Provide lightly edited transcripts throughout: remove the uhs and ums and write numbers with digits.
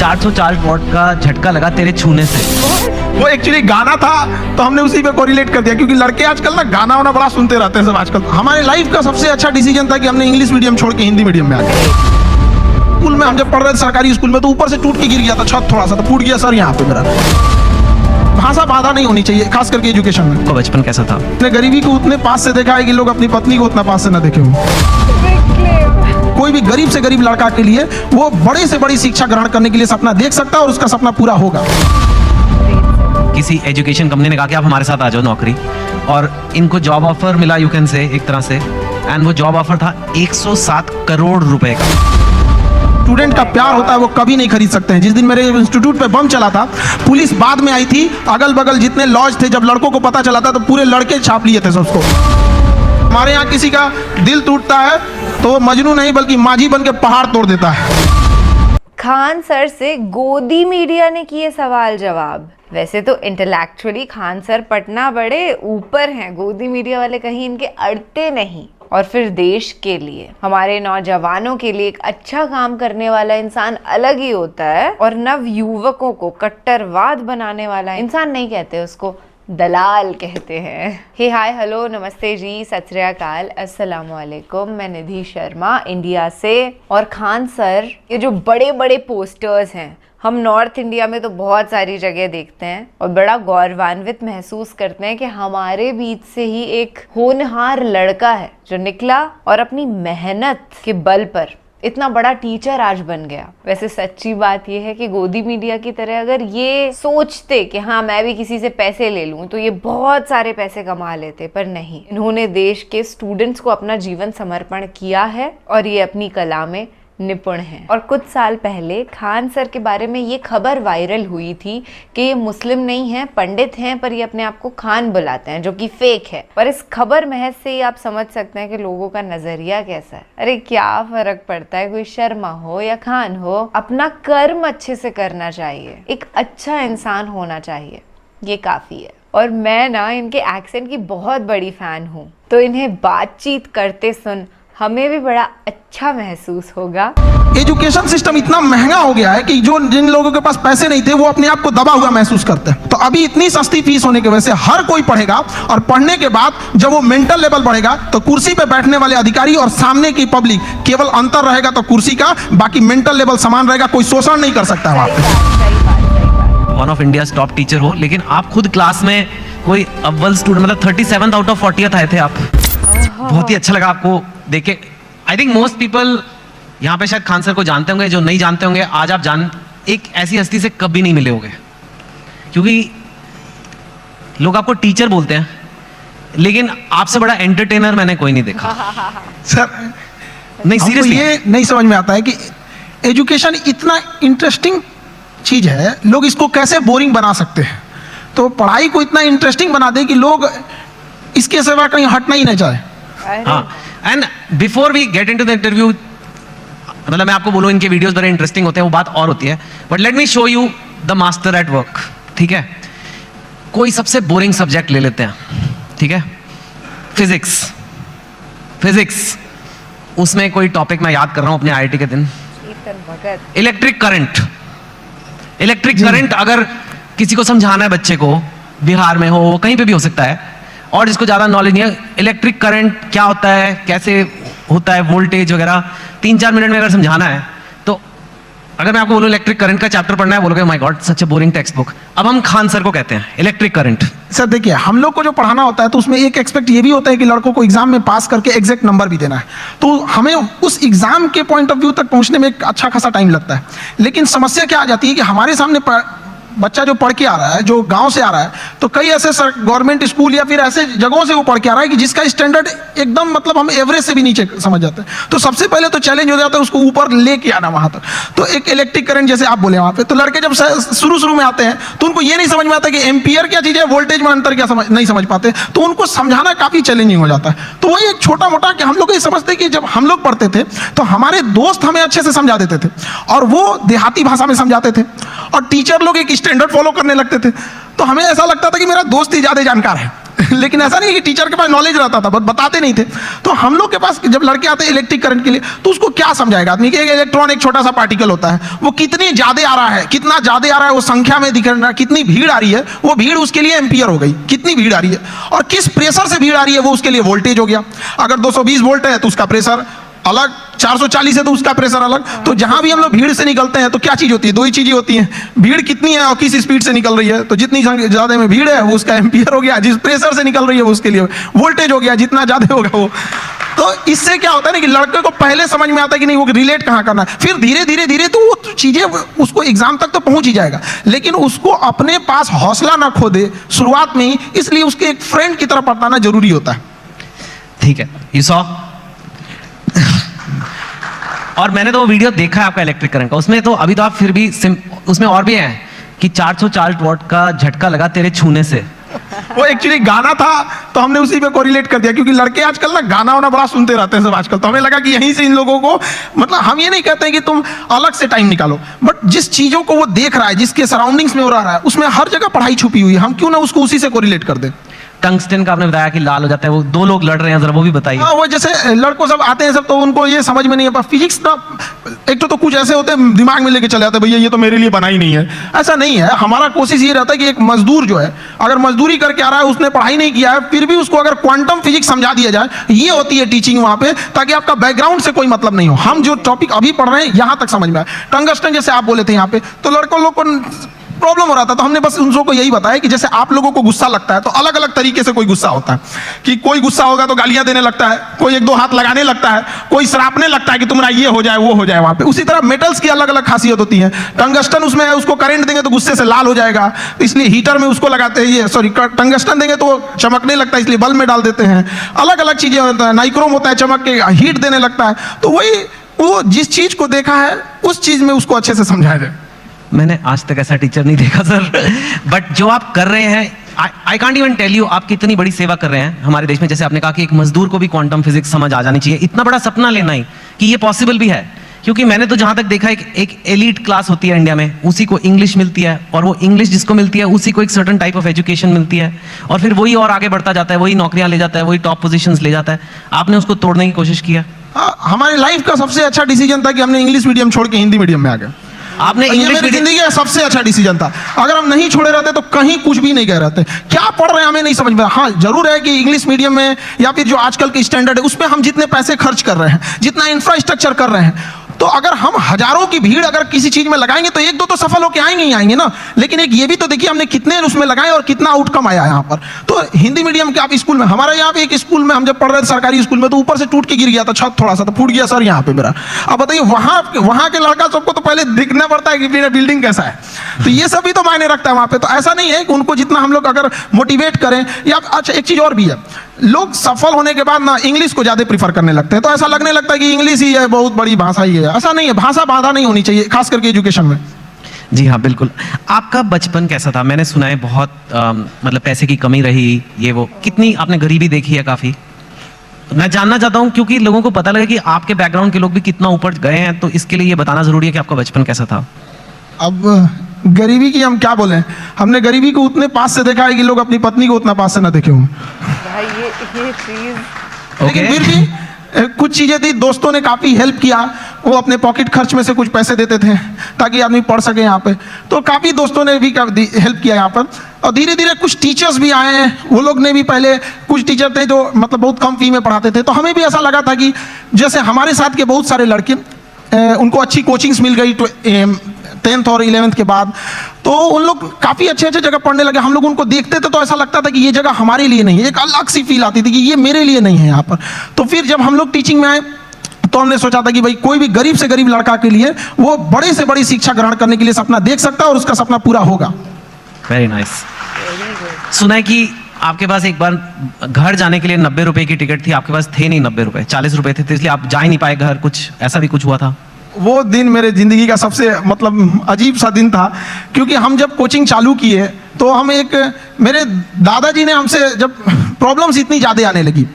404 what का झटका लगा तेरे छूने से। वो एक्चुअली गाना था तो हमने उसी पे कोरिलेट कर दिया, क्योंकि लड़के आजकल ना गाना वाना बड़ा सुनते रहते हैं सब आजकल। हमारे लाइफ का सबसे अच्छा डिसीजन था कि हमने इंग्लिश मीडियम छोड़ के हिंदी मीडियम में आ गए। स्कूल में हम जब पढ़ रहे थे सरकारी स्कूल में, तो ऊपर से टूट के गिर गया था छत, थोड़ा सा तो फूट गया सर यहाँ पे मेरा। भाषा बाधा नहीं होनी चाहिए, खास करके एजुकेशन में। तो बचपन कैसा था? अपने गरीबी को उतने पास से देखा है कि लोग अपनी पत्नी को उतना पास से न देखे हो। कोई भी गरीब से गरीब लड़का के लिए वो बड़े से बड़ी शिक्षा ग्रहण करने के लिए सपना देख सकता है और उसका सपना पूरा होगा। किसी एजुकेशन कंपनी ने कहा कि आप हमारे साथ आ जाओ नौकरी, और इनको जॉब ऑफर मिला, यू कैन से एक तरह से, एंड वो जॉब ऑफर था 107 करोड़ रुपए का। स्टूडेंट का प्यार होता है वो कभी नहीं खरीद सकते हैं। जिस दिन मेरे इंस्टीट्यूट पे बम चला था, पुलिस बाद में आई थी, अगल बगल जितने लॉज थे, जब लड़कों को पता चला था तो पूरे लड़के छाप लिए थे सबको। हमारे यहाँ किसी का दिल टूटता है तो वो मजनू नहीं बल्कि माझी बन के पहाड़ तोड़ देता है। खान सर से गोदी मीडिया ने किए सवाल जवाब। वैसे तो इंटेलेक्चुअली खान सर पटना बड़े ऊपर हैं, गोदी मीडिया वाले कहीं इनके अड़ते नहीं। और फिर देश के लिए, हमारे नौजवानों के लिए एक अच्छा काम करने वाला इंसान अलग ही होता है, और नव युवकों को कट्टरवाद बनाने वाला इंसान नहीं कहते, उसको दलाल कहते हैं। हे हाय हेलो नमस्ते जी, सत श्री अकाल, अस्सलाम वालेकुम। मैं निधि शर्मा इंडिया से। और खान सर, ये जो बड़े बड़े पोस्टर्स हैं, हम नॉर्थ इंडिया में तो बहुत सारी जगह देखते हैं और बड़ा गौरवान्वित महसूस करते हैं कि हमारे बीच से ही एक होनहार लड़का है जो निकला और अपनी मेहनत के बल पर इतना बड़ा टीचर आज बन गया। वैसे सच्ची बात यह है कि गोदी मीडिया की तरह अगर ये सोचते कि हाँ मैं भी किसी से पैसे ले लूं तो ये बहुत सारे पैसे कमा लेते, पर नहीं, इन्होंने देश के स्टूडेंट्स को अपना जीवन समर्पण किया है और ये अपनी कला में निपुण हैं। और कुछ साल पहले खान सर के बारे में ये खबर वायरल हुई थी कि ये मुस्लिम नहीं हैं, पंडित हैं, पर ये अपने आप को खान बुलाते हैं, जो कि फेक है। पर इस खबर महज से ही आप समझ सकते हैं कि लोगों का नजरिया कैसा है। अरे क्या फर्क पड़ता है कोई शर्मा हो या खान हो, अपना कर्म अच्छे से करना चाहिए, एक अच्छा इंसान होना चाहिए, ये काफी है। और मैं ना इनके एक्सेंट की बहुत बड़ी फैन हूँ, तो इन्हें बातचीत करते सुन हमें भी बड़ा अच्छा महसूस होगा। एजुकेशन सिस्टम इतना महंगा हो गया है कि जिन लोगों के पास पैसे नहीं थे वो अपने आप को दबा हुआ महसूस करते हैं। तो अभी इतनी सस्ती फीस होने की वजह से हर कोई पढ़ेगा, और पढ़ने के बाद जब वो मेंटल लेवल बढ़ेगा तो कुर्सी पे बैठने वाले अधिकारी और सामने की पब्लिक, केवल अंतर रहेगा तो कुर्सी का, बाकी मेंटल लेवल समान रहेगा, कोई शोषण नहीं कर सकता वहाँ पे। One of India top teacher हो, लेकिन आप खुद क्लास में कोई अव्वल स्टूडेंट, मतलब 37 आउट ऑफ 40 आए थे आप। बहुत ही अच्छा लगा आपको देख के। आई थिंक मोस्ट पीपल यहाँ पे शायद खान सर को जानते होंगे, जो नहीं जानते होंगे आज आप एक ऐसी हस्ती से कभी नहीं मिले होंगे, क्योंकि लोग आपको टीचर बोलते हैं, लेकिन आपसे बड़ा एंटरटेनर मैंने कोई नहीं देखा। सर नहीं, सीरियसली ये नहीं समझ में आता है कि एजुकेशन इतना इंटरेस्टिंग चीज है, लोग इसको कैसे बोरिंग बना सकते हैं। तो पढ़ाई को इतना इंटरेस्टिंग बना दे कि लोग इसके सिवा कहीं हटना ही नहीं चाहे। हाँ, and before we get into the interview, मतलब मैं आपको बोलूं इनके वीडियोस बड़े इंटरेस्टिंग होते हैं, वो बात और होती है, but let me show you the master at work. ठीक है, कोई सबसे बोरिंग सब्जेक्ट ले लेते हैं, ठीक है, फिजिक्स, उसमें कोई टॉपिक मैं याद कर रहा हूं अपने IIT के दिन, इलेक्ट्रिक करंट। अगर किसी को समझाना है बच्चे को, बिहार में हो, कहीं पे भी हो सकता है, और जिसको ज़्यादा नॉलेज नहीं है, इलेक्ट्रिक करंट क्या होता है, कैसे होता है, वोल्टेज वगैरह 3-4 मिनट में अगर समझाना है, तो अगर मैं आपको बोलूँ इलेक्ट्रिक करंट का चैप्टर पढ़ना है, बोलोगे my God such A boring text book. अब हम खान सर को कहते हैं इलेक्ट्रिक करंट। सर देखिए, हम लोग को जो पढ़ाना होता है तो उसमें एक एक्सपेक्ट ये भी होता है कि लड़कों को एग्जाम में पास करके एग्जैक्ट नंबर भी देना है, तो हमें उस एग्जाम के पॉइंट ऑफ व्यू तक पहुंचने में एक अच्छा खासा टाइम लगता है। लेकिन समस्या क्या आ जाती है कि हमारे सामने बच्चा जो पढ़ के आ रहा है, जो गांव से आ रहा है, तो कई ऐसे गवर्नमेंट स्कूल या फिर ऐसे जगहों से वो पढ़ के आ रहा है कि जिसका स्टैंडर्ड एकदम मतलब हम एवरेज से भी नीचे समझ जाते हैं। तो सबसे पहले तो चैलेंज हो जाता है उसको ऊपर लेके आना वहां तक। तो एक इलेक्ट्रिक करंट जैसे आप बोले वहां पे, तो लड़के जब शुरू में आते हैं तो उनको ये नहीं समझ में आता कि एम्पियर क्या चीज है, वोल्टेज में अंतर क्या नहीं समझ पाते, तो उनको समझाना काफी चैलेंजिंग हो जाता है। तो वही एक छोटा मोटा कि हम लोग ये समझते कि जब हम लोग पढ़ते थे तो हमारे दोस्त हमें अच्छे से समझा देते थे, और वो देहाती भाषा में समझाते थे, और टीचर लोग एक स्टैंडर्ड फॉलो करने लगते थे। तो हमें ऐसा लगता था कि मेरा दोस्त ही ज्यादा जानकार है, लेकिन ऐसा नहीं है कि टीचर के पास नॉलेज रहता था, बट बताते नहीं थे। तो हम लोग के पास जब लड़के आते हैं इलेक्ट्रिक करंट के लिए, तो उसको क्या समझाएगा आदमी कि एक इलेक्ट्रॉन एक छोटा सा पार्टिकल होता है, वो कितनी ज्यादा आ रहा है, कितना ज्यादा आ रहा है वो संख्या में दिख रहा है, कितनी भीड़ आ रही है, वो भीड़ उसके लिए एम्पियर हो गई, कितनी भीड़ आ रही है, और किस प्रेशर से भीड़ आ रही है वो उसके लिए वोल्टेज हो गया। अगर 220 वोल्ट है तो उसका प्रेशर अलग, 440 है तो उसका प्रेशर अलग। तो जहां भी हम लोग भीड़ से निकलते हैं तो क्या चीज होती है, दो ही चीजें होती हैं, भीड़ कितनी है और किस स्पीड से निकल रही है। तो जितनी ज्यादा में भीड़ है वो उसका एम्पियर हो गया, जिस प्रेशर से निकल रही है वो उसके लिए वोल्टेज हो गया, जितना ज्यादा होगा वो। तो इससे क्या होता है ना कि लड़के को पहले समझ में आता है कि नहीं वो रिलेट कहाँ करना है, फिर धीरे धीरे धीरे तो वो चीजें उसको एग्जाम तक तो पहुंच ही जाएगा, लेकिन उसको अपने पास हौसला ना खो दे शुरुआत में ही, इसलिए उसके एक फ्रेंड की तरह बताना जरूरी होता है। ठीक है, यू सॉ। और मैंने तो वो वीडियो देखा है आपका इलेक्ट्रिक करंट का, उसमें तो अभी तो आप फिर भी उसमें और भी है कि 440 वॉट का झटका लगा तेरे छूने से। वो एक्चुअली गाना था तो हमने उसी पे कोरिलेट कर दिया, क्योंकि लड़के आजकल ना गाना वाना बड़ा सुनते रहते हैं सब आजकल, तो हमें लगा कि यहीं से इन लोगों को, मतलब हम ये नहीं कहते हैं कि तुम अलग से टाइम निकालो, बट जिस चीजों को वो देख रहा है, जिसके सराउंडिंग्स में हो रहा है, उसमें हर जगह पढ़ाई छुपी हुई है, हम क्यों ना उसको उसी से कोरिलेट कर दें। टंगस्टन का आपने बताया कि लाल हो जाता है, वो दो लोग लड़ रहे हैं, जरा वो भी बताइए। हाँ, वो जैसे लड़कों सब आते हैं सब, तो उनको ये समझ में नहीं है फिजिक्स ना, एक तो कुछ ऐसे होते हैं दिमाग में लेके चले जाते हैं, भैया ये तो मेरे लिए बना ही नहीं है। ऐसा नहीं है, हमारा कोशिश ये रहता है कि एक मजदूर जो है अगर मजदूरी करके आ रहा है, उसने पढ़ाई नहीं किया है, फिर भी उसको अगर क्वांटम फिजिक्स समझा दिया जाए, ये होती है टीचिंग वहां पे, ताकि आपका बैकग्राउंड से कोई मतलब नहीं हो, हम जो टॉपिक अभी पढ़ रहे हैं यहां तक समझ में आए। टंगस्टन जैसे आप बोले थे यहाँ पे, तो लड़कों लोग को प्रॉब्लम हो रहा था, तो हमने बस उन लोगों को यही बताया कि जैसे आप लोगों को गुस्सा लगता है तो अलग अलग तरीके से कोई गुस्सा होता है, कि कोई गुस्सा होगा तो गालियां देने लगता है, कोई एक दो हाथ लगाने लगता है, कोई सरापने लगता है कि तुम्हारा ये हो जाए वो हो जाए वहां पे। उसी तरह मेटल्स की अलग अलग खासियत होती है। टंगस्टन उसमें है, उसको करंट देंगे तो गुस्से से लाल हो जाएगा, तो इसलिए हीटर में उसको लगाते हैं, ये सॉरी टंगस्टन देंगे तो चमकने लगता है, इसलिए बल्ब में डाल देते हैं। अलग अलग चीजें होता है, नाइक्रोम होता है, चमक के हीट देने लगता है। तो वही वो जिस चीज को देखा है उस चीज में उसको अच्छे से समझाया जाए। मैंने आज तक ऐसा टीचर नहीं देखा सर, बट जो आप कर रहे हैं, I can't even tell you, आप कितनी बड़ी सेवा कर रहे हैं हमारे देश में। जैसे आपने कहा कि एक मजदूर को भी क्वांटम फिजिक्स समझ आ जानी चाहिए, इतना बड़ा सपना लेना ही कि ये पॉसिबल भी है। क्योंकि मैंने तो जहां तक देखा एक एलीट क्लास होती है इंडिया में, उसी को इंग्लिश मिलती है, और वो इंग्लिश जिसको मिलती है उसी को एक सर्टन टाइप ऑफ एजुकेशन मिलती है, और फिर वही और आगे बढ़ता जाता है, वही नौकरियां ले जाता है, वही टॉप पोजीशंस ले जाता है। आपने उसको तोड़ने की कोशिश किया। हमारी लाइफ का सबसे अच्छा डिसीजन था कि हमने इंग्लिश मीडियम छोड़ के हिंदी मीडियम में आ गए। आपने इंग्लिश जिंदगी का सबसे अच्छा डिसीजन था। अगर हम नहीं छोड़े रहते तो कहीं कुछ भी नहीं कह रहते। क्या पढ़ रहे हैं हमें नहीं समझ में। हाँ, जरूर है कि इंग्लिश मीडियम में या फिर जो आजकल के स्टैंडर्ड है उसमें हम जितने पैसे खर्च कर रहे हैं, जितना इंफ्रास्ट्रक्चर कर रहे हैं, तो अगर हम हजारों की भीड़ अगर किसी चीज में लगाएंगे तो एक दो तो सफल होकर आएंगे ही आएंगे ना। लेकिन एक ये भी तो देखिए हमने कितने उसमें लगाए और कितना आउटकम आया यहाँ पर। तो हिंदी मीडियम के आप स्कूल में, हमारे यहाँ पे एक स्कूल में हम जब पढ़ रहे थे सरकारी स्कूल में, तो ऊपर से टूट के गिर गया था छत, थोड़ा सा तो फूट गया सर यहाँ पे मेरा। अब बताइए वहाँ के लड़का सबको तो पहले दिखना पड़ता है कि मेरा बिल्डिंग कैसा है, तो ये सब भी तो मायने रखता है वहाँ पे। तो ऐसा नहीं है कि उनको जितना हम लोग अगर मोटिवेट करें या अच्छा, एक चीज और भी है, लोग सफल होने के बाद ना इंग्लिश को ज्यादा प्रीफर करने लगते हैं। तो ऐसा लगने लगता है कि इंग्लिश ही है, बहुत बड़ी भाषा ही है। ऐसा नहीं है, भाषा बाधा नहीं होनी चाहिए, खास करके एजुकेशन में। जी हाँ, बिल्कुल। आपका बचपन कैसा था? मैंने सुना है बहुत मतलब पैसे की कमी रही, ये वो, कितनी आपने गरीबी देखी है काफी। मैं जानना चाहता हूँ क्योंकि लोगों को पता लगे कि आपके बैकग्राउंड के लोग भी कितना ऊपर गए हैं, तो इसके लिए ये बताना जरूरी है कि आपका बचपन कैसा था। अब गरीबी की हम क्या बोले, हमने गरीबी को उतने पास से देखा है कि लोग अपनी पत्नी को उतना पास से ना देखे हों। भाई ये चीज, लेकिन फिर भी कुछ चीजें थी, दोस्तों ने काफी हेल्प किया, वो अपने पॉकेट खर्च में से कुछ पैसे देते थे ताकि आदमी पढ़ सके यहाँ पे। तो काफी दोस्तों ने भी हेल्प किया यहाँ पर। और धीरे धीरे कुछ टीचर्स भी आए हैं, वो लोग ने भी, पहले कुछ टीचर थे जो मतलब बहुत कम फी में पढ़ाते थे, तो हमें भी ऐसा लगा था कि जैसे हमारे साथ के बहुत सारे लड़के उनको अच्छी कोचिंग्स मिल गई 10th और 11th के बाद, तो उन लोग काफ़ी अच्छे अच्छे जगह पढ़ने लगे। हम लोग उनको देखते थे तो ऐसा लगता था कि ये जगह हमारे लिए नहीं है, एक अलग सी फील आती थी कि ये मेरे लिए नहीं है यहाँ पर। तो फिर जब हम लोग टीचिंग में आए तो हमने सोचा था कि भाई कोई भी गरीब से गरीब लड़का के लिए वो बड़े से बड़ी शिक्षा ग्रहण करने के लिए सपना देख सकता है और उसका सपना पूरा होगा। Very nice. सुना है कि आपके पास एक बार घर जाने के लिए 90 रुपए की टिकट थी, आपके पास थे नहीं 90 रुपए, 40 रुपए थे, तो इसलिए आप जा ही नहीं पाए घर, कुछ ऐसा भी कुछ हुआ था? वो दिन मेरे जिंदगी का सबसे मतलब अजीब सा दिन था, क्योंकि हम जब कोचिंग चालू किए तो हम मेरे दादाजी ने हमसे, जब प्रॉब्लम्स इतनी ज़्यादा आने लगी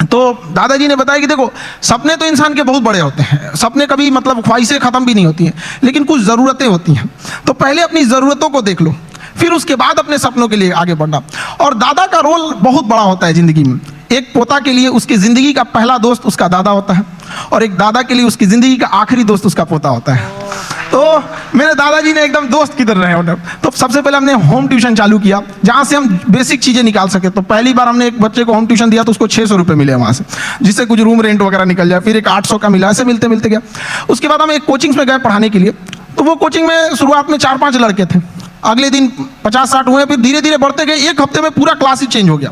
तो दादाजी ने बताया कि देखो, सपने तो इंसान के बहुत बड़े होते हैं, सपने कभी मतलब ख्वाहिशें ख़त्म भी नहीं होती हैं, लेकिन कुछ ज़रूरतें होती हैं। तो पहले अपनी ज़रूरतों को देख लो, फिर उसके बाद अपने सपनों के लिए आगे बढ़ना। और दादा का रोल बहुत बड़ा होता है ज़िंदगी में। एक पोता के लिए उसकी ज़िंदगी का पहला दोस्त उसका दादा होता है, और एक दादा के लिए उसकी ज़िंदगी का आखिरी दोस्त उसका पोता होता है। तो मेरे दादाजी ने एकदम दोस्त की तरह रहे उन्हें। तो सबसे पहले हमने होम ट्यूशन चालू किया, जहाँ से हम बेसिक चीज़ें निकाल सके। तो पहली बार हमने एक बच्चे को होम ट्यूशन दिया तो उसको 600 रुपये मिले वहाँ से, जिससे कुछ रूम रेंट वगैरह निकल जाए। फिर एक 800 का मिला, ऐसे मिलते मिलते गया। उसके बाद हम एक कोचिंग्स में गए पढ़ाने के लिए। तो वो कोचिंग में शुरुआत में 4-5 लड़के थे, अगले दिन 50-60 हुए, फिर धीरे धीरे बढ़ते गए। एक हफ्ते में पूरा क्लास ही चेंज हो गया।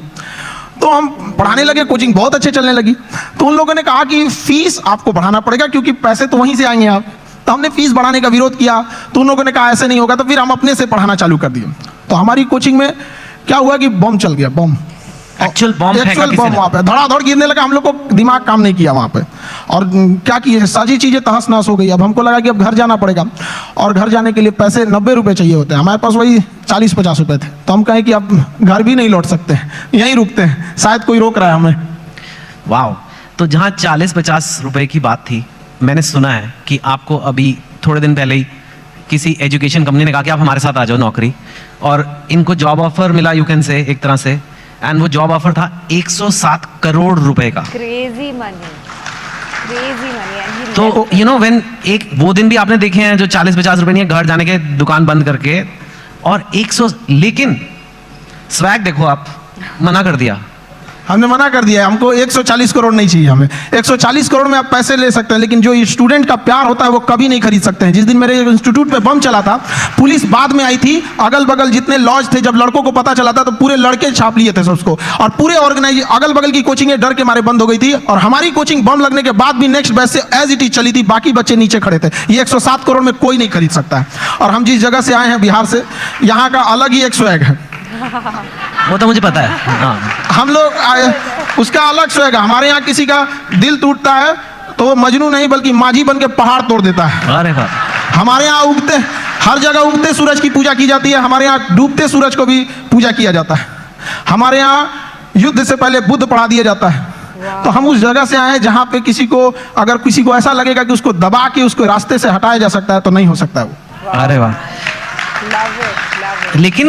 तो हम पढ़ाने लगे, कोचिंग बहुत अच्छे चलने लगी। तो उन लोगों ने कहा कि फीस आपको बढ़ाना पड़ेगा, क्योंकि पैसे तो वहीं से आएंगे आप। तो हमने फीस बढ़ाने का विरोध किया, तो उन लोगों ने कहा ऐसे नहीं होगा। तो फिर हम अपने से पढ़ाना चालू कर दिए। तो हमारी कोचिंग में क्या हुआ कि बम चल गया, बम, एक्चुअल बम वहाँ पे धड़ाधड़ गिरने लगा। हम लोग को दिमाग काम नहीं किया वहाँ पे, और क्या किए, सारी चीज़ें तहस नहस हो गई। अब हमको लगा कि अब घर जाना पड़ेगा, और घर जाने के लिए पैसे 90 रुपये चाहिए होते हैं। हमारे पास वही 40-50 रुपये थे। तो हम कहें कि अब घर भी नहीं लौट सकते, यहीं रुकते हैं, शायद कोई रोक रहा है हमें। वाह। तो जहाँ 40-50 रुपए की बात थी, मैंने सुना है कि आपको अभी थोड़े दिन पहले ही किसी एजुकेशन कंपनी ने कहा कि आप हमारे साथ आ जाओ नौकरी, और इनको जॉब ऑफर मिला, यू कैन से, एक तरह से। एंड वो जॉब ऑफर था 107 करोड़ रुपए का। Crazy money, crazy money. तो यू नो व्हेन, एक वो दिन भी आपने देखे हैं जो 40-50 रुपए नहीं है, घर जाने के दुकान बंद करके, और 100। लेकिन स्वैग देखो, आप मना कर दिया। हमने मना कर दिया है, हमको 140 करोड़ नहीं चाहिए। हमें 140 करोड़ में आप पैसे ले सकते हैं, लेकिन जो स्टूडेंट का प्यार होता है वो कभी नहीं खरीद सकते हैं। जिस दिन मेरे इंस्टीट्यूट पे बम चला था, पुलिस बाद में आई थी, अगल बगल जितने लॉज थे, जब लड़कों को पता चला था तो पूरे लड़के छाप लिए थे उसको, और पूरे ऑर्गेनाइज अगल बगल की कोचिंगें डर के मारे बंद हो गई थी। और हमारी कोचिंग बम लगने के बाद भी नेक्स्ट बैच से एज इट इज चली थी, बाकी बच्चे नीचे खड़े थे। ये 107 करोड़ में कोई नहीं खरीद सकता है। और हम जिस जगह से आए हैं, बिहार से, यहाँ का अलग ही एक स्वैग है। वो तो मुझे पता है। हाँ। हम लोग उसका अलग स्वैग है। हमारे यहाँ किसी का दिल टूटता है तो वो मजनू नहीं बल्कि माझी बन के पहाड़ तोड़ देता है। अरे वाह। हमारे यहाँ उगते, हर जगह उगते सूरज की पूजा की जाती है, हमारे यहाँ डूबते सूरज को भी पूजा किया जाता है। हमारे यहाँ युद्ध से पहले बुद्ध पढ़ा दिया जाता है। तो हम उस जगह से आए हैं जहाँ पे किसी को, अगर किसी को ऐसा लगेगा कि उसको दबा के उसको रास्ते से हटाया जा सकता है, तो नहीं हो सकता है वो। अरे वाह। लेकिन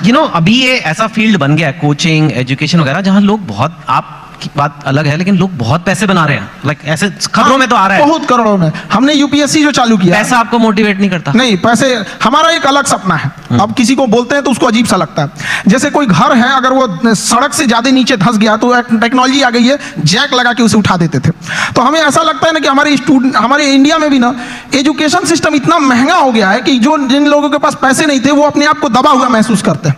यू नो अभी ये ऐसा फील्ड बन गया है, कोचिंग, एजुकेशन वगैरह, जहाँ लोग बहुत, आपकी बात अलग है, लेकिन लोग बहुत पैसे बना रहे हैं। लाइक ऐसे खबरों में तो आ रहा है बहुत करोड़ों में। हमने यूपीएससी जो चालू किया, पैसा आपको मोटिवेट नहीं करता? नहीं, पैसे हमारा एक अलग सपना है। अब किसी को बोलते हैं तो उसको अजीब सा लगता है। जैसे कोई घर है, अगर वो सड़क से ज्यादा नीचे धंस गया तो एक टेक्नोलॉजी आ गई है, जैक लगा के उसे उठा देते थे। तो हमें ऐसा लगता है ना कि हमारे स्टूडेंट, हमारे इंडिया में भी ना एजुकेशन सिस्टम इतना महंगा हो गया है कि जो जिन लोगों के पास पैसे नहीं थे वो अपने आप को दबा हुआ महसूस करते हैं।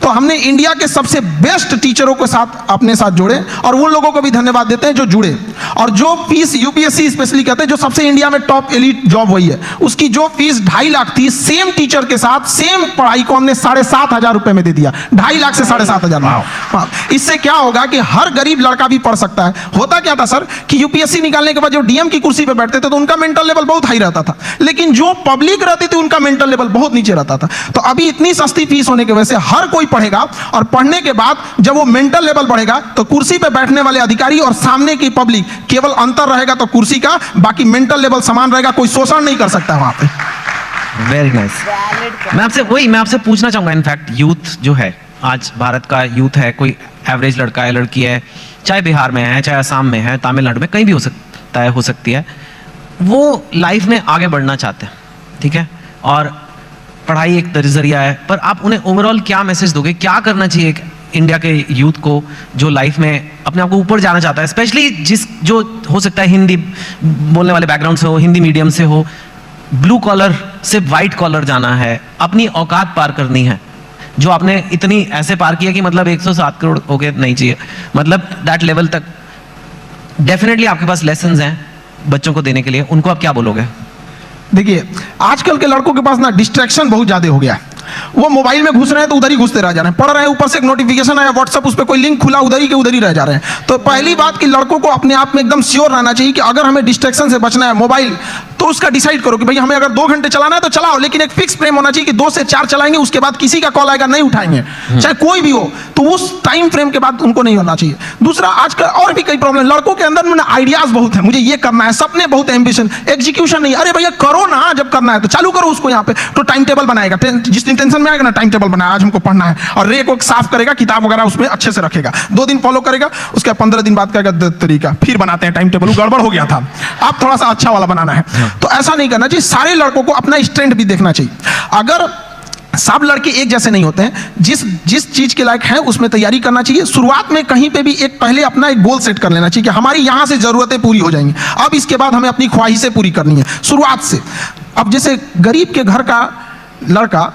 तो हमने इंडिया के सबसे बेस्ट टीचरों के साथ अपने साथ जोड़े, और उन लोगों को भी धन्यवाद देते हैं जो जुड़े। और जो फीस यूपीएससी स्पेशली कहते हैं, जो सबसे इंडिया में टॉप एलीट जॉब वही है, उसकी जो फीस 2.5 लाख थी, सेम टीचर के साथ सेम पढ़ाई को हमने 7,500 रुपए में दे दिया। 2.5 लाख से 7,500 में। इससे क्या होगा कि हर गरीब लड़का भी पढ़ सकता है। होता क्या था सर कि यूपीएससी निकालने के बाद जो डीएम की कुर्सी पे बैठते थे तो उनका मेंटल लेवल बहुत हाई रहता था, लेकिन जो पब्लिक रहती थी उनका मेंटल लेवल बहुत नीचे रहता था। तो अभी इतनी सस्ती फीस होने की वजह से हर कोई पढ़ेगा, और पढ़ने के बाद जब वो मेंटल लेवल बढ़ेगा तो कुर्सी पे बैठने वाले अधिकारी और सामने की पब्लिक, केवल अंतर रहेगा तो कुर्सी का, बाकी मेंटल लेवल समान रहेगा, कोई शोषण नहीं कर सकता वहां पे। Very nice. मैं आपसे पूछना चाहूंगा, इनफैक्ट यूथ जो है, आज भारत का यूथ है, कोई एवरेज लड़का है, लड़की है, चाहे बिहार में है, चाहे असम में है, तमिलनाडु में, कहीं भी हो सकता है, हो सकती है, वो लाइफ में आगे बढ़ना चाहते हैं, ठीक है, और पढ़ाई एक जरिया है, पर आप उन्हें ओवरऑल क्या मैसेज दोगे? क्या करना चाहिए इंडिया के यूथ को जो लाइफ में अपने आप को ऊपर जाना चाहता है, स्पेशली जो हो सकता है हिंदी बोलने वाले बैकग्राउंड से हो, हिंदी मीडियम से हो, ब्लू कॉलर से वाइट कॉलर जाना है, अपनी औकात पार करनी है, जो आपने इतनी ऐसे पार किया कि मतलब 107 करोड़ हो गए नहीं चाहिए, मतलब दैट लेवल तक डेफिनेटली आपके पास लेसन्स हैं बच्चों को देने के लिए, उनको आप क्या बोलोगे? देखिए, आजकल के लड़कों के पास ना डिस्ट्रैक्शन बहुत ज्यादा हो गया है। वो मोबाइल में घुस रहे हैं तो उधर ही घुसते रह जा रहे हैं, पढ़ रहे हैं, ऊपर से एक नोटिफिकेशन आया व्हाट्सएप, उस पर कोई लिंक खुला, उधर ही के उधर ही रह जा रहे हैं। तो पहली बात कि लड़कों को अपने आप में एकदम श्योर रहना चाहिए कि अगर हमें डिस्ट्रैक्शन से बचना है, मोबाइल तो उसका डिसाइड करो कि भाई हमें अगर 2 घंटे चलाना है तो चलाओ, लेकिन एक फिक्स फ्रेम होना चाहिए कि 2 से 4 चलाएंगे, उसके बाद किसी का कॉल आएगा नहीं उठाएंगे, चाहे कोई भी हो, तो उस टाइम फ्रेम के बाद उनको नहीं होना चाहिए। दूसरा, आजकल और भी कई प्रॉब्लम, लड़कों के अंदर में आइडियाज बहुत है, मुझे ये करना है, सपने बहुत, एम्बिशन, एग्जीक्यूशन नहीं। अरे भैया करो ना, जब करना है तो चालू करो उसको। यहाँ पे तो टाइम टेबल बनाएगा, जिस दिन टेंशन में आएगा ना टाइम टेबल बनाया, आज हमको पढ़ना है, और रे को साफ करेगा, किताब वगैरह उसमें अच्छे से रखेगा, 2 दिन फॉलो करेगा, उसके 15 दिन बाद कहेगा तरीका, फिर बनाते हैं टाइम टेबल, गड़बड़ हो गया था, आप थोड़ा सा अच्छा वाला बनाना है। तो ऐसा नहीं करना चाहिए। सारे लड़कों को अपना स्ट्रेंथ भी देखना चाहिए। अगर सब लड़के एक जैसे नहीं होते हैं, जिस चीज के लायक हैं उसमें तैयारी करना चाहिए। शुरुआत में कहीं पे भी पहले अपना एक गोल सेट कर लेना चाहिए कि हमारी यहां से जरूरतें पूरी हो जाएंगी, अब इसके बाद हमें अपनी ख्वाहिशें पूरी करनी है शुरुआत से। अब जैसे गरीब के घर का लड़का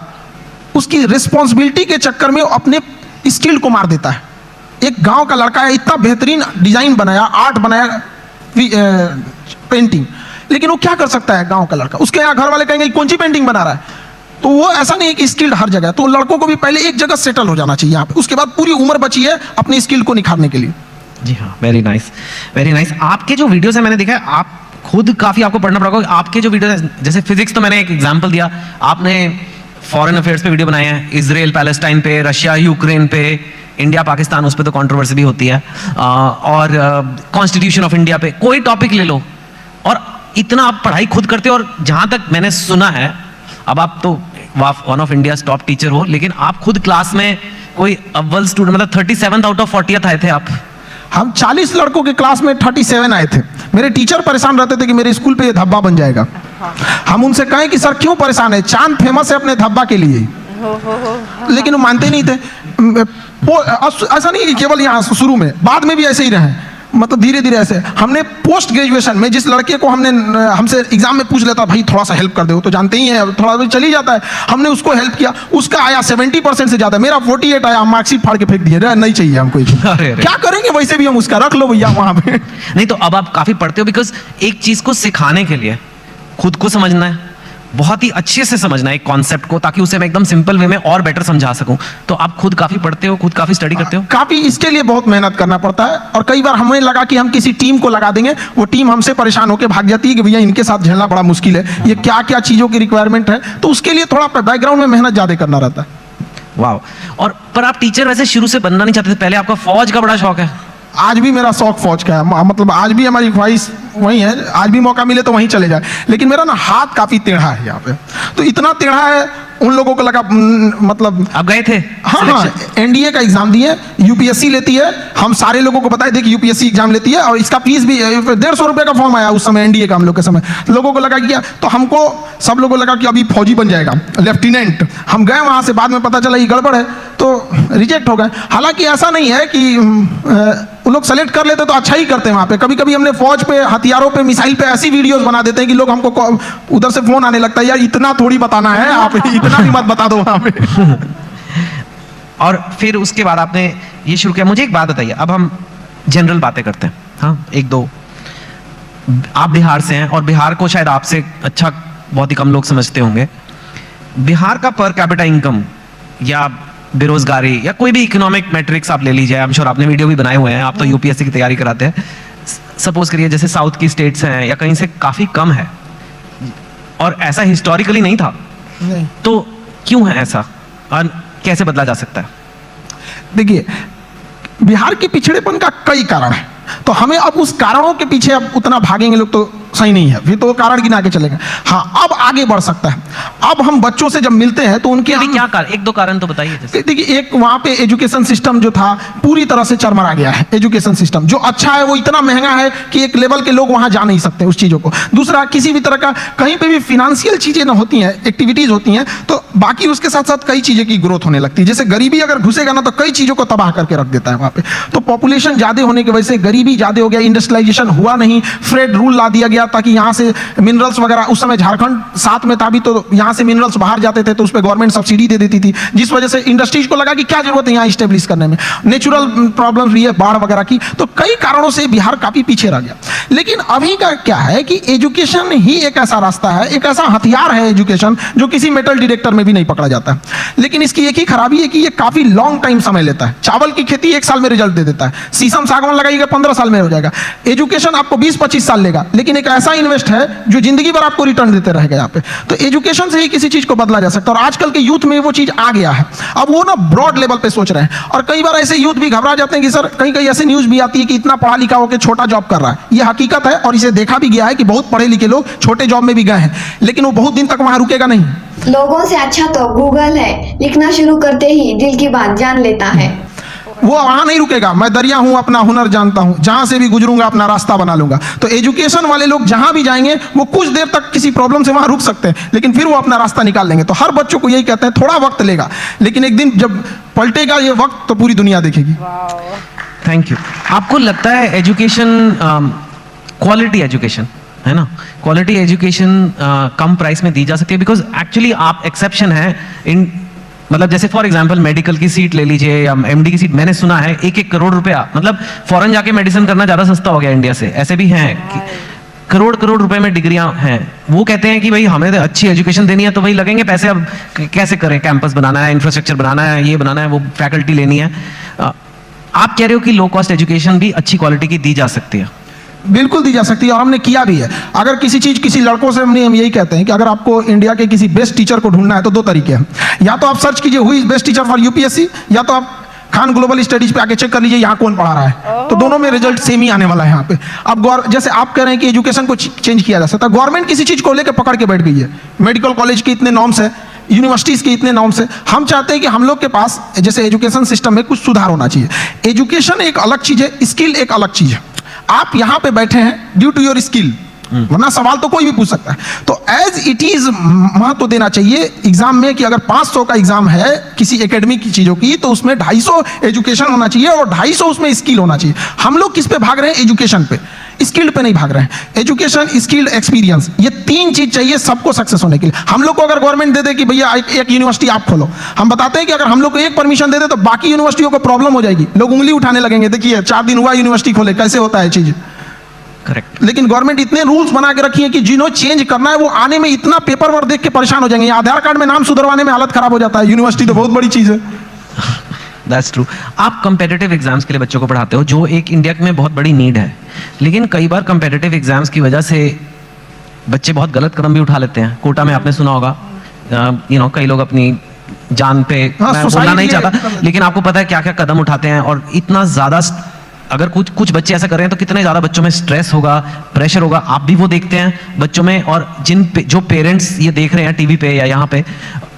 उसकी रिस्पॉन्सिबिलिटी के चक्कर में अपने स्किल को मार देता है। एक गांव का लड़का है, इतना बेहतरीन डिजाइन बनाया, आर्ट बनाया, पेंटिंग, लेकिन वो क्या कर सकता है गांव का लड़का? उसके यहाँ घर वाले कहेंगे कौन सी पेंटिंग बना रहा है? तो वो ऐसा नहीं है कि स्किल्ड हर जगह। तो लड़कों को भी पहले एक जगह सेटल हो जाना चाहिए यहाँ पे, उसके बाद पूरी उम्र बची है अपनी स्किल को निखारने के लिए। जी हाँ, वेरी नाइस, वेरी नाइस। आपके जो वीडियोस है मैंने देखा है, आप खुद काफी आपको पढ़ना पड़ेगा। आपके जो वीडियोस है, जैसे फिजिक्स, तो मैंने एक एग्जांपल दिया, आपने फॉरेन अफेयर्स पे वीडियो बनाए हैं, इजराइल पैलेस्टाइन पे, रशिया यूक्रेन पे, इंडिया पाकिस्तान, उस पे तो कंट्रोवर्सी भी होती है, और कॉन्स्टिट्यूशन ऑफ इंडिया पे, कोई टॉपिक ले लो, और इतना आप पढ़ाई खुद करते हो। और जहां तक मैंने सुना है, अब आप तो one of India top teacher हो, लेकिन आप खुद क्लास में कोई अव्वल स्टूडेंट, मतलब 37 आउट ऑफ 40 आए थे आप। हम 40 लड़कों के क्लास में 37 आए थे। मेरे टीचर परेशान रहते थे कि मेरे स्कूल पे ये धब्बा बन जाएगा। हम उनसे कहें कि सर क्यों परेशान है, चांद फेमस है अपने धब्बा के लिए, लेकिन वो मानते नहीं थे। ऐसा नहीं कि केवल यहाँ शुरू में, बाद में भी ऐसे ही रहे, मतलब धीरे धीरे ऐसे। हमने पोस्ट ग्रेजुएशन में जिस लड़के को हमसे एग्जाम में पूछ लेता, भाई थोड़ा सा हेल्प कर दो, तो जानते ही हैं थोड़ा भी चली जाता है, हमने उसको हेल्प किया, उसका आया 70% से ज्यादा, मेरा 48 आया, मार्कशीट फाड़ के फेंक दिए, नहीं चाहिए हमको। क्या करेंगे, वैसे भी हम उसका रख लो भैया वहां पे। नहीं तो अब आप काफी पढ़ते हो, बिकॉज एक चीज को सिखाने के लिए खुद को समझना है, बहुत ही अच्छे से समझना है एक कॉन्सेप्ट को, ताकि उसे मैं एकदम सिंपल वे में और बेटर समझा सकूं। तो आप खुद काफी पढ़ते हो, खुद काफी स्टडी करते हो? काफी, इसके लिए बहुत मेहनत करना पड़ता है। और कई बार हमें लगा कि हम किसी टीम को लगा देंगे, वो टीम हमसे परेशान होकर भाग जाती है कि भैया इनके साथ झेलना बड़ा मुश्किल है, ये क्या क्या चीजों की रिक्वायरमेंट है, तो उसके लिए थोड़ा बैकग्राउंड में मेहनत ज्यादा करना रहता है। वाह। और पर आप टीचर वैसे शुरू से बनना नहीं चाहते थे, पहले आपका फौज का बड़ा शौक है? आज भी मेरा शौक फौज का है, मतलब आज भी हमारी ख्वाहिश वही है, आज भी मौका मिले तो वहीं चले जाए। लेकिन मेरा ना हाथ काफी टेढ़ा है यहाँ पे, तो इतना टेढ़ा है, उन लोगों को लगा मतलब। आप गए थे? हाँ, एनडीए का एग्जाम दिए, यूपीएससी लेती है, हम सारे लोगों को बताए थे कि यूपीएससी एग्जाम लेती है, और इसका फीस भी 150 रुपये का फॉर्म आया उस समय, एनडीए का हम लोग के समय। लोगों को लगा कि तो हमको, सब लोगों को लगा कि अभी फौजी बन जाएगा, लेफ्टिनेंट। हम गए वहां से, बाद में पता चला ये गड़बड़ है, तो रिजेक्ट हो गए। हालांकि ऐसा नहीं है कि उन लोग सेलेक्ट कर लेते तो अच्छा ही करते हैं वहाँ पे। कभी कभी हमने फौज पे, हथियारों पे, मिसाइल पे ऐसी वीडियोस बना देते हैं कि लोग हमको उधर से फोन आने लगता है, यार इतना थोड़ी बताना है, आप इतना भी मत बता दो वहाँ पे। और फिर उसके बाद आपने ये शुरू किया। मुझे एक बात बताइए, अब हम जनरल बातें करते हैं, हाँ, एक दो। आप बिहार से हैं, और बिहार को शायद आपसे अच्छा बहुत ही कम लोग समझते होंगे। बिहार का पर कैपिटा इनकम या बेरोजगारी या कोई भी इकोनॉमिक मैट्रिक्स आप ले लीजिए, आई एम श्योर आपने वीडियो भी बनाए हुए हैं, आप तो यूपीएससी की तैयारी कराते हैं। सपोज करिए जैसे साउथ की स्टेट्स हैं या कहीं से काफी कम है, और ऐसा हिस्टोरिकली नहीं था, नहीं। तो क्यों है ऐसा और कैसे बदला जा सकता है? देखिए, बिहार के पिछड़ेपन का कई कारण है, तो हमें अब उस कारणों के पीछे अब उतना भागेंगे लोग तो सही नहीं है, फिर तो कारण गिना के चलेंगे। हाँ, अब आगे बढ़ सकता है। अब हम बच्चों से जब मिलते हैं तो उनके अभी क्या कारण, एक दो कारण तो बताइए। देखिए, एक वहाँ पे एजुकेशन सिस्टम जो था पूरी तरह से चरमरा गया है। एजुकेशन सिस्टम जो अच्छा है वो इतना महंगा है कि एक लेवल के लोग वहाँ जा नहीं सकते उस चीज़ों को। दूसरा, किसी भी तरह का कहीं पे भी फिनेंशियल चीज़ें ना होती हैं, एक्टिविटीज़ होती हैं, तो बाकी उसके साथ साथ कई चीज़ें की ग्रोथ होने लगती है। जैसे गरीबी अगर घुसेगा ना तो कई चीज़ों को तबाह करके रख देता है वहाँ पे। तो पॉपुलेशन ज़्यादा होने की वजह से गरीबी ज़्यादा हो गया, इंडस्ट्रियलाइजेशन हुआ नहीं, फ्रेड रूल ला दिया गया ताकि यहाँ से मिनरल्स वगैरह, उस समय झारखंड साथ में था भी, तो यहाँ से मिनरल्स बाहर जाते थे तो उस पर गवर्नमेंट सब्सिडी दे देती थी, जिस वजह से इंडस्ट्रीज को लगा कि क्या जरूरत है यहाँ स्टेब्लिश करने में। नेचुरल प्रॉब्लम्स भी है, बाढ़ वगैरह की, तो कई कारणों से बिहार काफी पीछे रह गया। लेकिन अभी का क्या है कि एजुकेशन ही एक ऐसा रास्ता है, एक ऐसा हथियार है एजुकेशन, जो किसी मेटल डिटेक्टर में भी नहीं पकड़ा जाता। लेकिन इसकी एक ही खराबी है कि ये काफी लॉन्ग टाइम समय लेता है। चावल की खेती 1 साल में रिजल्ट दे देता है, शीशम सागवान लगाइएगा 15 साल में हो जाएगा। एजुकेशन आपको 20-25 साल लेगा, लेकिन एक ऐसा इन्वेस्ट है जो जिंदगी भर आपको रिटर्न देते रहेगा यहाँ पे। तो एजुकेशन से ही किसी चीज को बदला जा सकता है, और आजकल के यूथ में वो चीज आ गया है। अब वो ना ब्रॉड लेवल पे सोच रहे हैं, और कई बार ऐसे यूथ भी घबरा जाते हैं कि सर कहीं कहीं ऐसे न्यूज भी आती है कि इतना पढ़ा लिखा होकर छोटा जॉब कर रहा है। ये हकीकत है, और इसे देखा भी गया है कि बहुत पढ़े लिखे लोग छोटे जॉब में भी गए हैं, लेकिन वो बहुत दिन तक वहां रुकेगा नहीं। लोगों से अच्छा तो गूगल है, लिखना शुरू करते ही दिल की बात जान लेता है। वो वहां नहीं रुकेगा। मैं दरिया हूं, अपना हुनर जानता हूं, जहां से भी गुजरूंगा अपना रास्ता बना लूंगा। तो एजुकेशन वाले लोग जहां भी जाएंगे वो कुछ देर तक किसी प्रॉब्लम से वहां रुक सकते हैं, लेकिन फिर वो अपना रास्ता निकाल लेंगे। तो हर बच्चों को यही कहते हैं, थोड़ा वक्त लेगा, लेकिन एक दिन जब पलटेगा ये वक्त तो पूरी दुनिया देखेगी। Thank you. आपको लगता है एजुकेशन, क्वालिटी एजुकेशन है ना, क्वालिटी एजुकेशन कम प्राइस में दी जा सकती है? बिकॉज एक्चुअली आप एक्सेप्शन है इन, मतलब जैसे फॉर एग्जांपल मेडिकल की सीट ले लीजिए या एमडी की सीट, मैंने सुना है 1-1 करोड़ रुपया, मतलब फॉरेन जाके मेडिसिन करना ज्यादा सस्ता हो गया इंडिया से। ऐसे भी हैं कि करोड़ रुपए में डिग्रियां हैं। वो कहते हैं कि भाई हमें तो अच्छी एजुकेशन देनी है तो भाई लगेंगे पैसे, अब कैसे करें, कैंपस बनाना है, इंफ्रास्ट्रक्चर बनाना है, ये बनाना है, वो फैकल्टी लेनी है। आप कह रहे हो कि लो कॉस्ट एजुकेशन भी अच्छी क्वालिटी की दी जा सकती है? बिल्कुल दी जा सकती है, और हमने किया भी है। अगर किसी चीज, किसी लड़कों से हम यही कहते हैं कि अगर आपको इंडिया के किसी बेस्ट टीचर को ढूंढना है तो 2 तरीके हैं। या तो आप सर्च कीजिए हुई is best teacher for UPSC, या तो आप खान ग्लोबल स्टडीज पे आके चेक कर लीजिए यहाँ कौन पढ़ा रहा है। तो दोनों में रिजल्ट सेम ही आने वाला है यहाँ पे। अब जैसे आप कह रहे हैं कि एजुकेशन को चेंज किया जा सकता है, गवर्नमेंट किसी चीज को लेकर पकड़ के बैठ गई है। मेडिकल कॉलेज के इतने नॉर्म्स है, यूनिवर्सिटीज के इतने नॉर्म्स है। हम चाहते हैं कि हम लोग के पास जैसे एजुकेशन सिस्टम में कुछ सुधार होना चाहिए। एजुकेशन एक अलग चीज है, स्किल एक अलग चीज है। आप यहां पे बैठे हैं ड्यू टू योर स्किल, वरना सवाल तो कोई भी पूछ सकता है। तो एज इट इज महत्व देना चाहिए एग्जाम में कि अगर 500 का एग्जाम है किसी एकेडमिक की चीजों की, तो उसमें 250 एजुकेशन होना चाहिए और 250 उसमें स्किल होना चाहिए। हम लोग किस पे भाग रहे हैं? एजुकेशन पे, स्किल्ड पे नहीं भाग रहे हैं। एजुकेशन, स्किल्ड, एक्सपीरियंस, ये 3 चीज चाहिए सबको सक्सेस होने के लिए। हम लोग को अगर गवर्नमेंट दे दे कि भैया एक यूनिवर्सिटी आप खोलो, हम बताते हैं कि अगर हम लोग को एक परमिशन दे दे तो बाकी यूनिवर्सिटियों को प्रॉब्लम हो जाएगी, लोग उंगली उठाने लगेंगे, देखिए 4 दिन हुआ यूनिवर्सिटी खोले, कैसे होता है चीज। करेक्ट। लेकिन गवर्नमेंट इतने रूल्स बना के रखी है कि जिन्हों चेंज करना है वो आने में इतना पेपर वर्क देख के परेशान हो जाएंगे। आधार कार्ड में नाम सुधरवाने में हालत खराब हो जाता है। यूनिवर्सिटी तो बहुत बड़ी चीज है। That's true. आप कंपेटिटिव एग्जाम्स के लिए बच्चों को पढ़ाते हो, जो एक इंडिया में बहुत बड़ी नीड है, लेकिन कई बार कंपेटिटिव एग्जाम्स की वजह से बच्चे बहुत गलत कदम भी उठा लेते हैं। कोटा में आपने सुना होगा, कई लोग अपनी जान पे, मैं बोलना नहीं चाहता, लेकिन आपको पता है क्या क्या कदम उठाते हैं। और इतना ज्यादा, अगर कुछ बच्चे ऐसा कर रहे हैं तो कितने ज्यादा बच्चों में स्ट्रेस होगा, प्रेशर होगा। आप भी वो देखते हैं बच्चों में, और जो पेरेंट्स ये देख रहे हैं टीवी पे या यहाँ पे,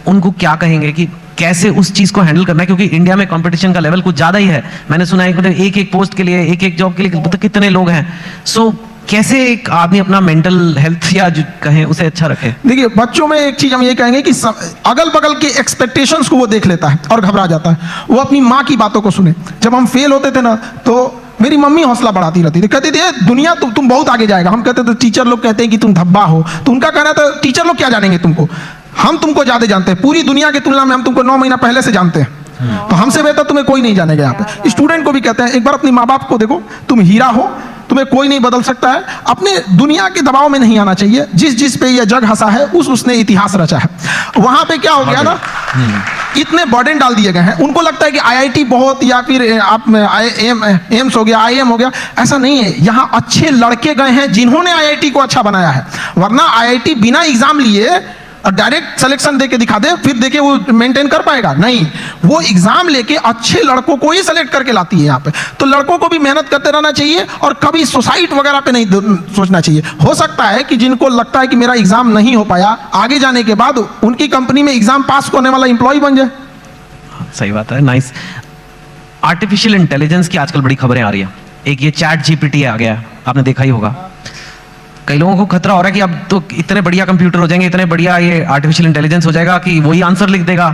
उनको क्या कहेंगे कि कैसे उस चीज को हैंडल करना है? क्योंकि इंडिया में कंपटीशन का लेवल कुछ ज्यादा ही है। मैंने सुना है मतलब एक पोस्ट के लिए, एक जॉब के लिए मतलब कितने लोग हैं। सो कैसे एक आदमी अपना मेंटल हेल्थ या जो कहें उसे अच्छा रखे? देखिए, बच्चों में एक चीज हम ये कहेंगे कि अगल बगल के एक्सपेक्टेशंस को वो देख लेता है और घबरा जाता है। वो अपनी माँ की बातों को सुने। जब हम फेल होते थे ना, तो मेरी मम्मी हौसला बढ़ाती रहती थी, कहती थी दुनिया तुम बहुत आगे जाएगा। हम कहते थे टीचर लोग कहते हैं कि तुम धब्बा हो, तो उनका कहना था टीचर लोग क्या जानेंगे तुमको, हम तुमको ज्यादा जानते हैं। पूरी दुनिया की तुलना में हम तुमको 9 महीना पहले से जानते हैं, तो हमसे बेहतर तुम्हें कोई नहीं जानेगा। यहाँ पे स्टूडेंट को भी कहते हैं एक बार अपनी माँ बाप को देखो, तुम हीरा हो, तुम्हें कोई नहीं बदल सकता है। अपने दुनिया के दबाव में नहीं आना चाहिए। जिस पे यह जग हंसा है उसने इतिहास रचा है। वहां पे क्या हो गया ना, इतने बर्डन डाल दिए गए हैं। उनको लगता है कि आईआईटी बहुत, या फिर आप एम्स हो गया, आईएम हो गया। ऐसा नहीं है। यहाँ अच्छे लड़के गए हैं जिन्होंने आईआईटी को अच्छा बनाया है। वरना आईआईटी बिना एग्जाम लिए और डायरेक्ट सिलेक्शन देके दिखा दे, फिर देखे वो मेंटेन कर पाएगा? नहीं, वो एग्जाम लेके अच्छे लड़कों को ही सेलेक्ट करके लाती है यहाँ पे। तो लड़कों को भी मेहनत करते रहना चाहिए और कभी सुसाइड वगैरह पे नहीं सोचना चाहिए। हो सकता है कि जिनको लगता है कि मेरा एग्जाम नहीं हो पाया, आगे जाने के बाद उनकी कंपनी में एग्जाम पास करने वाला एम्प्लॉय बन जाए। सही बात है। नाइस। आर्टिफिशियल इंटेलिजेंस की आजकल बड़ी खबरें आ रही है। एक ये चैट जीपीटी आ गया, आपने देखा ही होगा। कई लोगों को खतरा हो रहा है कि अब तो इतने बढ़िया कंप्यूटर हो जाएंगे, इतने बढ़िया ये आर्टिफिशियल इंटेलिजेंस हो जाएगा कि वही आंसर लिख देगा,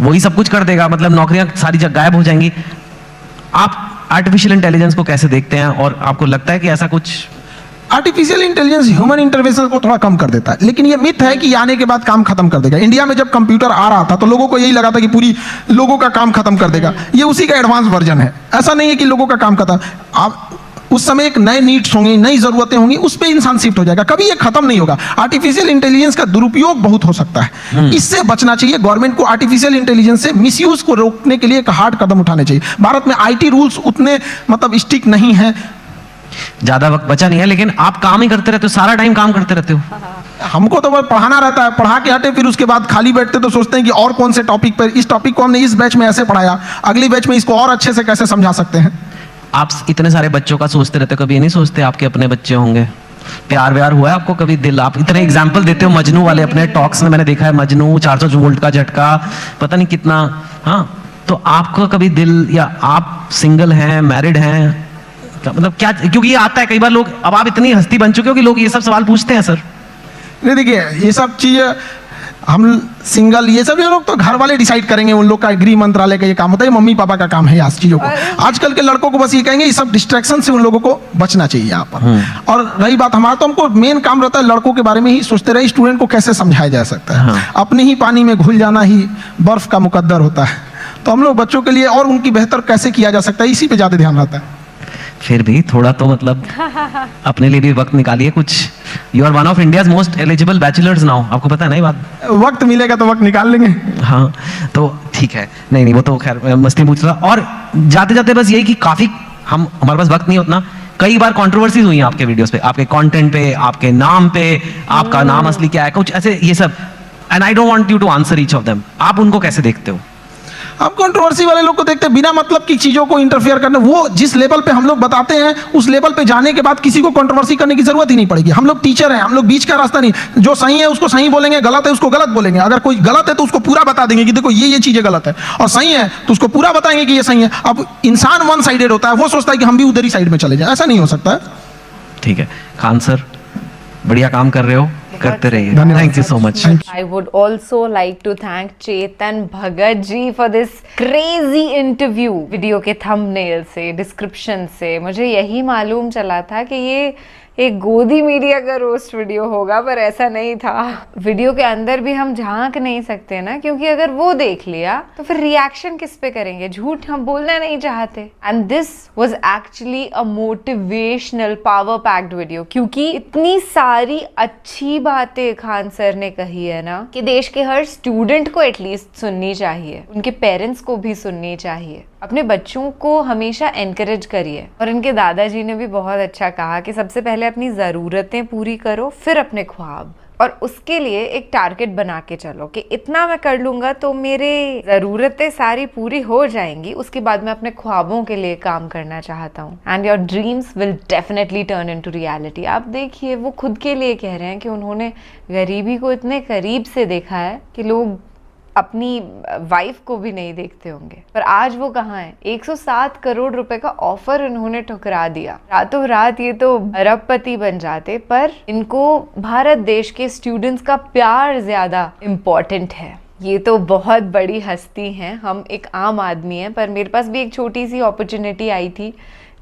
वही सब कुछ कर देगा, मतलब नौकरियां सारी जगह गायब हो जाएंगी। आप आर्टिफिशियल इंटेलिजेंस को कैसे देखते हैं, और आपको लगता है कि ऐसा कुछ? आर्टिफिशियल इंटेलिजेंस ह्यूमन इंटरवेंशन को थोड़ा कम कर देता है, लेकिन ये मिथ है कि आने के बाद काम खत्म कर देगा। इंडिया में जब कंप्यूटर आ रहा था तो लोगों को यही लगा था कि पूरी लोगों का काम खत्म कर देगा। ये उसी का एडवांस वर्जन है। ऐसा नहीं है कि लोगों का काम खत्म। आप उस समय एक नए नीड्स होंगे, नई जरूरतें होंगी, उस पे इंसान शिफ्ट हो जाएगा। कभी ये खत्म नहीं होगा। आर्टिफिशियल इंटेलिजेंस का दुरुपयोग बहुत हो सकता है, इससे बचना चाहिए। गवर्नमेंट को आर्टिफिशियल इंटेलिजेंस से मिसयूज को रोकने के लिए एक हार्ड कदम उठाने चाहिए। भारत में आईटी रूल्स उतने मतलब स्ट्रिक्ट नहीं है। ज्यादा वक्त बचा नहीं है, लेकिन आप काम ही करते रहते हो, सारा टाइम काम करते रहते हो। हमको तो बस पढ़ाना रहता है, पढ़ा के हटे फिर उसके बाद खाली बैठते तो सोचते हैं कि और कौन से टॉपिक पर, इस टॉपिक को हमने इस बैच में ऐसे पढ़ाया, अगली बैच में इसको और अच्छे से कैसे समझा सकते हैं। आप इतने सारे बच्चों का सोचते रहते हो, कभी ये नहीं सोचते आपके अपने बच्चे होंगे? प्यार व्यार हुआ है आपको कभी? दिल, आप इतने एग्जाम्पल देते हो मजनू वाले अपने टॉक्स में, मैंने देखा है मजनू 400 वोल्ट का झटका, पता नहीं कितना। हाँ, तो आपको कभी दिल, या आप सिंगल हैं, मैरिड हैं, मतलब क्या? क्योंकि ये आता है कई बार लोग, अब आप इतनी हस्ती बन चुके हो कि लोग ये सब सवाल पूछते हैं सर। नहीं देखिए, ये सब चीज़ हम सिंगल, ये सब लोग तो घर वाले डिसाइड करेंगे, उन लोग का गृह मंत्रालय का ये काम होता है, मम्मी पापा का काम है आज चीज़ों को। आजकल के लड़कों को बस ये कहेंगे, ये सब डिस्ट्रैक्शन से उन लोगों को बचना चाहिए यहाँ पर। और रही बात हमारा, तो हमको मेन काम रहता है लड़कों के बारे में ही सोचते रहे, स्टूडेंट को कैसे समझाया जा सकता है। अपने ही पानी में घुल जाना ही बर्फ का मुकद्दर होता है, तो हम लोग बच्चों के लिए और उनकी बेहतर कैसे किया जा सकता है, इसी पे ज़्यादा ध्यान रहता है। फिर भी थोड़ा तो मतलब अपने लिए भी वक्त निकालिए कुछ। You are one of India's most eligible bachelors now, आपको पता है ना ये बात? वक्त मिलेगा तो वक्त निकाल लेंगे। हाँ, तो ठीक है, नहीं वो तो खैर मस्ती पूछ रहा। और जाते जाते बस यही कि काफी हमारे पास वक्त नहीं उतना, कई बार कंट्रोवर्सीज हुई हैं आपके वीडियोस पे, आपके कंटेंट पे, आपके नाम पे, आपका नाम असली क्या है, कुछ ऐसे ये सब। And I don't want you to answer each of them. आप उनको कैसे देखते हो? हम कंट्रोवर्सी वाले लोग को देखते हैं, बिना मतलब की चीज़ों को इंटरफेयर करने, वो जिस लेवल पे हम लोग बताते हैं उस लेवल पे जाने के बाद किसी को कंट्रोवर्सी करने की जरूरत ही नहीं पड़ेगी। हम लोग टीचर हैं, हम लोग बीच का रास्ता नहीं, जो सही है उसको सही बोलेंगे, गलत है उसको गलत बोलेंगे। अगर कोई गलत है तो उसको पूरा बता देंगे कि देखो ये चीज़ें गलत है, और सही है तो उसको पूरा बताएंगे कि ये सही है। अब इंसान वन साइडेड होता है, वो सोचता है कि हम भी उधर ही साइड में चले जाए, ऐसा नहीं हो सकता है। ठीक है खान सर, बढ़िया काम कर रहे हो, करते रहिए। धन्यवाद। Thank you so much. I would also like to thank Chetan Bhagat ji for this crazy interview. Video के thumbnail से, डिस्क्रिप्शन से मुझे यही मालूम चला था कि ये एक गोदी मीडिया का रोस्ट वीडियो होगा, पर ऐसा नहीं था। वीडियो के अंदर भी हम झांक नहीं सकते ना, क्योंकि अगर वो देख लिया तो फिर रिएक्शन किस पे करेंगे? झूठ हम बोलना नहीं चाहते। And this was actually a motivational power packed video, क्योंकि इतनी सारी अच्छी बातें खान सर ने कही है ना कि देश के हर स्टूडेंट को एटलीस्ट सुननी चाहिए, उनके पेरेंट्स को भी सुननी चाहिए। अपने बच्चों को हमेशा एनकरेज करिए। और इनके दादाजी ने भी बहुत अच्छा कहा कि सबसे पहले अपनी ज़रूरतें पूरी करो, फिर अपने ख्वाब, और उसके लिए एक टारगेट बना के चलो कि इतना मैं कर लूँगा तो मेरे ज़रूरतें सारी पूरी हो जाएंगी, उसके बाद मैं अपने ख्वाबों के लिए काम करना चाहता हूँ। And your dreams will definitely turn into reality. आप देखिए, वो खुद के लिए कह रहे हैं कि उन्होंने गरीबी को इतने करीब से देखा है कि लोग अपनी वाइफ को भी नहीं देखते होंगे, पर आज वो कहाँ है? 107 करोड़ रुपए का ऑफर उन्होंने ठुकरा दिया। रातों रात ये तो अरबपति बन जाते, पर इनको भारत देश के स्टूडेंट्स का प्यार ज्यादा इम्पोर्टेंट है। ये तो बहुत बड़ी हस्ती हैं, हम एक आम आदमी हैं, पर मेरे पास भी एक छोटी सी अपॉर्चुनिटी आई थी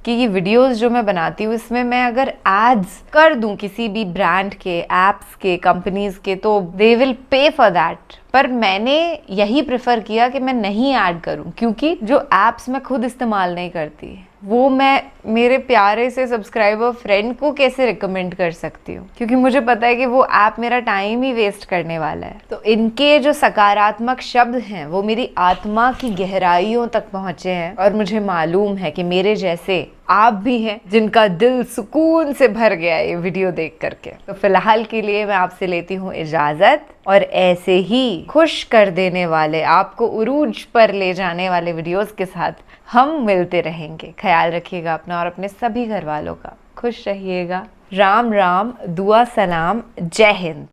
कि ये वीडियोस जो मैं बनाती हूँ इसमें मैं अगर एड्स कर दूँ किसी भी ब्रांड के, एप्स के, कंपनीज के, तो they will pay for that. पर मैंने यही प्रेफर किया कि मैं नहीं ऐड करूं, क्योंकि जो एप्स मैं खुद इस्तेमाल नहीं करती वो मैं मेरे प्यारे से सब्सक्राइबर फ्रेंड को कैसे रिकमेंड कर सकती हूँ, क्योंकि मुझे पता है कि वो ऐप मेरा टाइम ही वेस्ट करने वाला है। तो इनके जो सकारात्मक शब्द हैं वो मेरी आत्मा की गहराइयों तक पहुँचे हैं, और मुझे मालूम है कि मेरे जैसे आप भी हैं जिनका दिल सुकून से भर गया ये वीडियो देख करके। तो फिलहाल के लिए मैं आपसे लेती हूँ इजाजत, और ऐसे ही खुश कर देने वाले, आपको उरूज पर ले जाने वाले वीडियोस के साथ हम मिलते रहेंगे। ख्याल रखिएगा अपना और अपने सभी घर वालों का। खुश रहिएगा। राम राम, दुआ सलाम, जय हिंद।